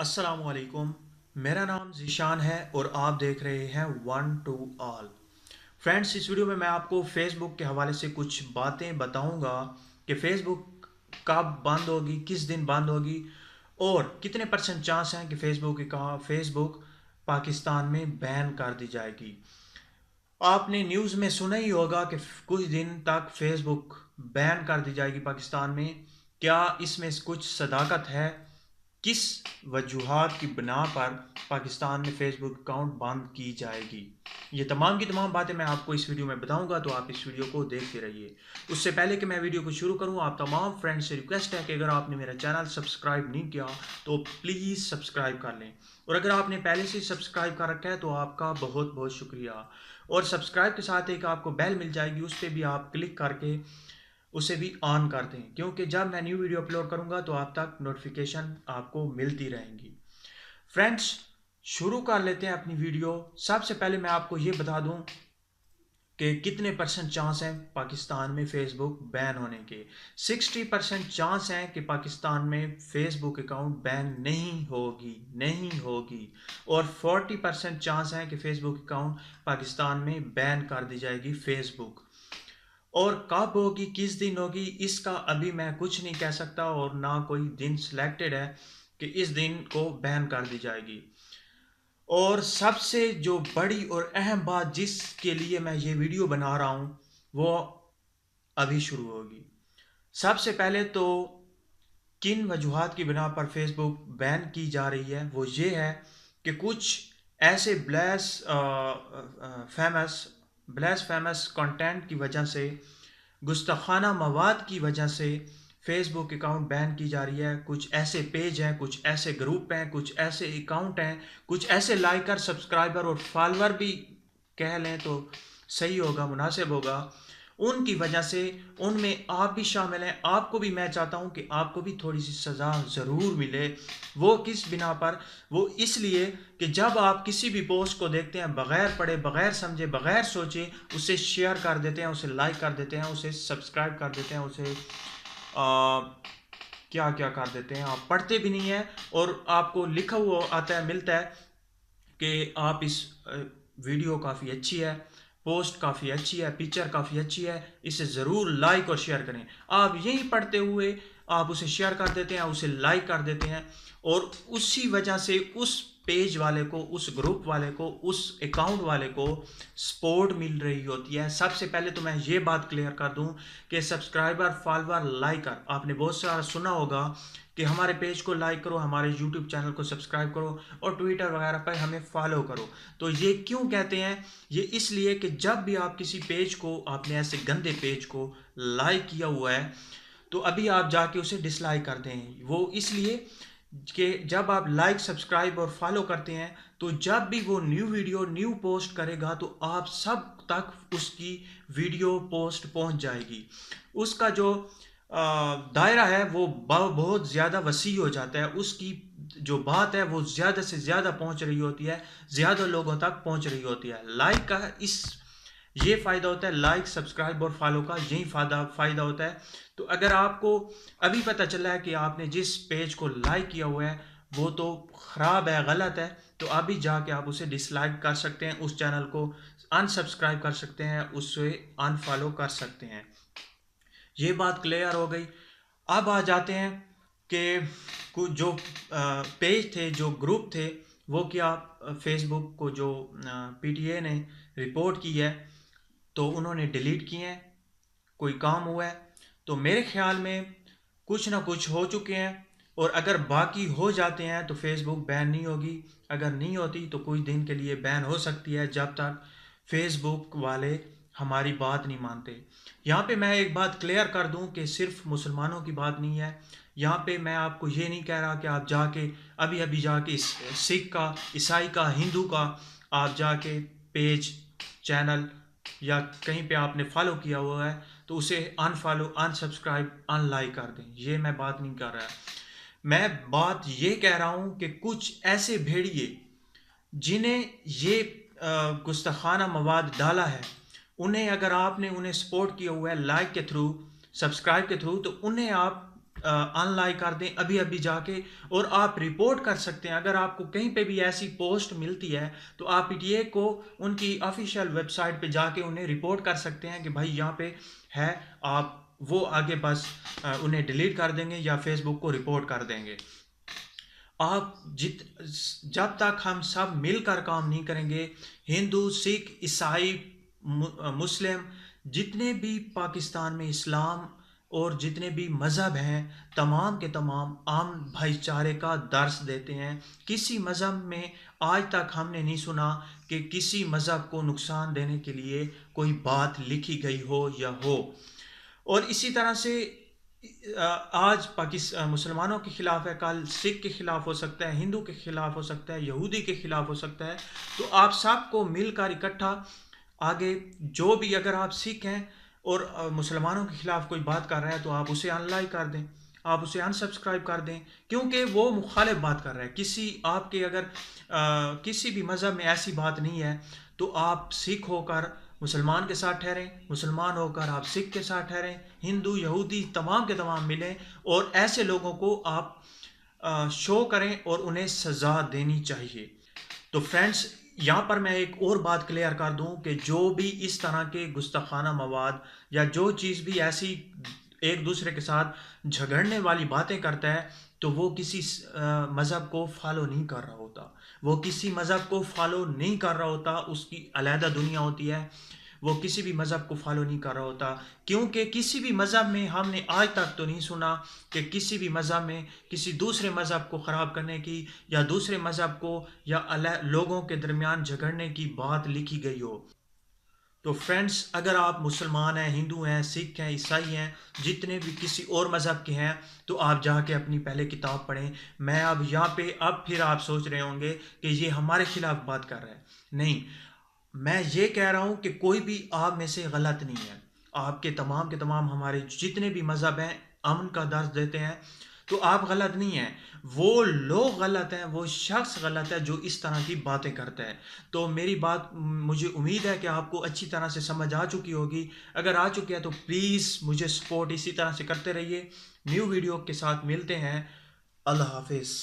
अस्सलाम वालेकुम। मेरा नाम ज़ीशान है और आप देख रहे हैं वन टू ऑल। फ्रेंड्स, इस वीडियो में मैं आपको फेसबुक के हवाले से कुछ बातें बताऊंगा कि फेसबुक कब बंद होगी, किस दिन बंद होगी और कितने परसेंट चांस हैं कि फेसबुक पाकिस्तान में बैन कर दी जाएगी। आपने न्यूज़ में सुना ही होगा कि कुछ दिन तक फेसबुक बैन कर दी जाएगी पाकिस्तान में। क्या इसमें कुछ सदाकत है? किस वजूहात की बिना पर पाकिस्तान में फेसबुक अकाउंट बंद की जाएगी? ये तमाम की तमाम बातें मैं आपको इस वीडियो में बताऊंगा, तो आप इस वीडियो को देखते रहिए। उससे पहले कि मैं वीडियो को शुरू करूं, आप तमाम फ्रेंड्स से रिक्वेस्ट है कि अगर आपने मेरा चैनल सब्सक्राइब नहीं किया तो प्लीज़ सब्सक्राइब कर लें, और अगर आपने पहले से सब्सक्राइब कर रखा है तो आपका बहुत बहुत शुक्रिया। और सब्सक्राइब के साथ एक आपको बेल मिल जाएगी, उस पर भी आप क्लिक करके उसे भी ऑन कर दें, क्योंकि जब मैं न्यू वीडियो अपलोड करूंगा तो आप तक नोटिफिकेशन आपको मिलती रहेंगी। फ्रेंड्स, शुरू कर लेते हैं अपनी वीडियो। सबसे पहले मैं आपको ये बता दूं कि कितने परसेंट चांस हैं पाकिस्तान में फेसबुक बैन होने के। 60% चांस हैं कि पाकिस्तान में फेसबुक अकाउंट बैन नहीं होगी और 40% चांस हैं कि फेसबुक अकाउंट पाकिस्तान में बैन कर दी जाएगी फेसबुक। और कब होगी, किस दिन होगी, इसका अभी मैं कुछ नहीं कह सकता और ना कोई दिन सिलेक्टेड है कि इस दिन को बैन कर दी जाएगी। और सबसे जो बड़ी और अहम बात जिसके लिए मैं ये वीडियो बना रहा हूँ वो अभी शुरू होगी। सबसे पहले तो किन वजूहात की बिना पर फेसबुक बैन की जा रही है वो ये है कि कुछ ऐसे ब्लैस फेमस कंटेंट की वजह से, गुस्ताखाना मवाद की वजह से फेसबुक अकाउंट बैन की जा रही है। कुछ ऐसे पेज हैं, कुछ ऐसे ग्रुप हैं, कुछ ऐसे अकाउंट हैं, कुछ ऐसे लाइकर, सब्सक्राइबर और फॉलोअर भी कह लें तो सही होगा, मुनासिब होगा, उनकी वजह से उनमें आप भी शामिल हैं। आपको भी मैं चाहता हूं कि आपको भी थोड़ी सी सज़ा ज़रूर मिले। वो किस बिना पर? वो इसलिए कि जब आप किसी भी पोस्ट को देखते हैं, बग़ैर पढ़े, बग़ैर समझे, बग़ैर सोचे उसे शेयर कर देते हैं, उसे लाइक कर देते हैं, उसे सब्सक्राइब कर देते हैं, उसे क्या क्या कर देते हैं, आप पढ़ते भी नहीं हैं और आपको लिखा हुआ आता है, मिलता है कि आप इस वीडियो काफ़ी अच्छी है, पोस्ट काफ़ी अच्छी है, पिक्चर काफ़ी अच्छी है, इसे ज़रूर लाइक और शेयर करें। आप यही पढ़ते हुए आप उसे शेयर कर देते हैं, उसे लाइक कर देते हैं और उसी वजह से उस पेज वाले को, उस ग्रुप वाले को, उस अकाउंट वाले को सपोर्ट मिल रही होती है। सबसे पहले तो मैं ये बात क्लियर कर दूं कि सब्सक्राइबर, फॉलोअर, लाइकर, आपने बहुत सारा सुना होगा कि हमारे पेज को लाइक करो, हमारे यूट्यूब चैनल को सब्सक्राइब करो और ट्विटर वगैरह पर हमें फॉलो करो। तो ये क्यों कहते हैं? ये इसलिए कि जब भी आप किसी पेज को, आपने ऐसे गंदे पेज को लाइक किया हुआ है तो अभी आप जाके उसे डिसलाइक करते हैं। वो इसलिए कि जब आप लाइक, सब्सक्राइब और फॉलो करते हैं तो जब भी वो न्यू वीडियो, न्यू पोस्ट करेगा तो आप सब तक उसकी वीडियो पोस्ट पहुंच जाएगी। उसका जो दायरा है वो बहुत ज़्यादा वसी हो जाता है, उसकी जो बात है वो ज़्यादा से ज़्यादा पहुंच रही होती है, ज़्यादा लोगों तक पहुंच रही होती है। लाइक का इस ये फ़ायदा होता है, लाइक, सब्सक्राइब और फॉलो का यही फ़ायदा होता है। तो अगर आपको अभी पता चला है कि आपने जिस पेज को लाइक किया हुआ है वो तो ख़राब है, गलत है, तो अभी जाके आप उसे डिसलाइक कर सकते हैं, उस चैनल को अनसब्सक्राइब कर सकते हैं, उससे अनफॉलो कर सकते हैं। ये बात क्लियर हो गई। अब आ जाते हैं कि कुछ जो पेज थे, जो ग्रुप थे, वो क्या फेसबुक को जो पीटीए ने रिपोर्ट की है तो उन्होंने डिलीट किए हैं, कोई काम हुआ है? तो मेरे ख्याल में कुछ ना कुछ हो चुके हैं, और अगर बाकी हो जाते हैं तो फेसबुक बैन नहीं होगी। अगर नहीं होती तो कुछ दिन के लिए बैन हो सकती है, जब तक फेसबुक वाले हमारी बात नहीं मानते। यहाँ पे मैं एक बात क्लियर कर दूं कि सिर्फ मुसलमानों की बात नहीं है। यहाँ पे मैं आपको ये नहीं कह रहा कि आप जाके अभी अभी जाके सिख का, ईसाई का, हिंदू का आप जाके पेज, चैनल या कहीं पे आपने फॉलो किया हुआ है तो उसे अनफॉलो, अनसब्सक्राइब, अनलाइक कर दें। ये मैं बात नहीं कर रहा। मैं बात ये कह रहा हूँ कि कुछ ऐसे भेड़िए जिन्हें ये गुस्ताखाना मवाद डाला है, उन्हें अगर आपने उन्हें सपोर्ट किया हुआ है लाइक के थ्रू, सब्सक्राइब के थ्रू, तो उन्हें आप ان لائک کر دیں ابھی ابھی جا کے، اور آپ رپورٹ کر سکتے ہیں۔ اگر آپ کو کہیں پہ بھی ایسی پوسٹ ملتی ہے تو آپ پی ٹی اے کو ان کی آفیشیل ویب سائٹ پہ جا کے انہیں رپورٹ کر سکتے ہیں کہ بھائی یہاں پہ ہے، آپ وہ آگے بس انہیں ڈیلیٹ کر دیں گے یا فیس بک کو رپورٹ کر دیں گے۔ آپ جب تک ہم سب مل کر کام نہیں کریں گے، ہندو، سکھ، عیسائی، مسلم، جتنے بھی پاکستان میں اسلام اور جتنے بھی مذہب ہیں، تمام کے تمام امن بھائی چارے کا درس دیتے ہیں۔ کسی مذہب میں آج تک ہم نے نہیں سنا کہ کسی مذہب کو نقصان دینے کے لیے کوئی بات لکھی گئی ہو یا ہو۔ اور اسی طرح سے آج مسلمانوں کے خلاف ہے، کل سکھ کے خلاف ہو سکتا ہے، ہندو کے خلاف ہو سکتا ہے، یہودی کے خلاف ہو سکتا ہے۔ تو آپ سب کو مل کر اکٹھا آگے، جو بھی اگر آپ سکھ ہیں اور مسلمانوں کے خلاف کوئی بات کر رہا ہے تو آپ اسے ان لائک کر دیں، آپ اسے ان سبسکرائب کر دیں، کیونکہ وہ مخالف بات کر رہا ہے۔ کسی آپ کے اگر کسی بھی مذہب میں ایسی بات نہیں ہے تو آپ سکھ ہو کر مسلمان کے ساتھ ٹھہریں، مسلمان ہو کر آپ سکھ کے ساتھ ٹھہریں، ہندو، یہودی تمام کے تمام ملیں، اور ایسے لوگوں کو آپ شو کریں اور انہیں سزا دینی چاہیے۔ تو فرینڈز، یہاں پر میں ایک اور بات کلیئر کر دوں کہ جو بھی اس طرح کے گستاخانہ مواد یا جو چیز بھی ایسی ایک دوسرے کے ساتھ جھگڑنے والی باتیں کرتا ہے تو وہ کسی مذہب کو فالو نہیں کر رہا ہوتا، وہ کسی مذہب کو فالو نہیں کر رہا ہوتا، اس کی علیحدہ دنیا ہوتی ہے، وہ کسی بھی مذہب کو فالو نہیں کر رہا ہوتا۔ کیونکہ کسی بھی مذہب میں ہم نے آج تک تو نہیں سنا کہ کسی بھی مذہب میں کسی دوسرے مذہب کو خراب کرنے کی یا دوسرے مذہب کو یا لوگوں کے درمیان جھگڑنے کی بات لکھی گئی ہو۔ تو فرینڈز، اگر آپ مسلمان ہیں، ہندو ہیں، سکھ ہیں، عیسائی ہیں، جتنے بھی کسی اور مذہب کے ہیں، تو آپ جا کے اپنی پہلے کتاب پڑھیں۔ میں اب یہاں پہ پھر آپ سوچ رہے ہوں گے کہ یہ ہمارے خلاف بات کر رہا ہے۔ نہیں، میں یہ کہہ رہا ہوں کہ کوئی بھی آپ میں سے غلط نہیں ہے۔ آپ کے تمام ہمارے جتنے بھی مذہب ہیں امن کا درس دیتے ہیں، تو آپ غلط نہیں ہیں۔ وہ لوگ غلط ہیں، وہ شخص غلط ہے جو اس طرح کی باتیں کرتا ہے۔ تو میری بات، مجھے امید ہے کہ آپ کو اچھی طرح سے سمجھ آ چکی ہوگی۔ اگر آ چکی ہے تو پلیز مجھے سپورٹ اسی طرح سے کرتے رہیے۔ نیو ویڈیو کے ساتھ ملتے ہیں۔ اللہ حافظ۔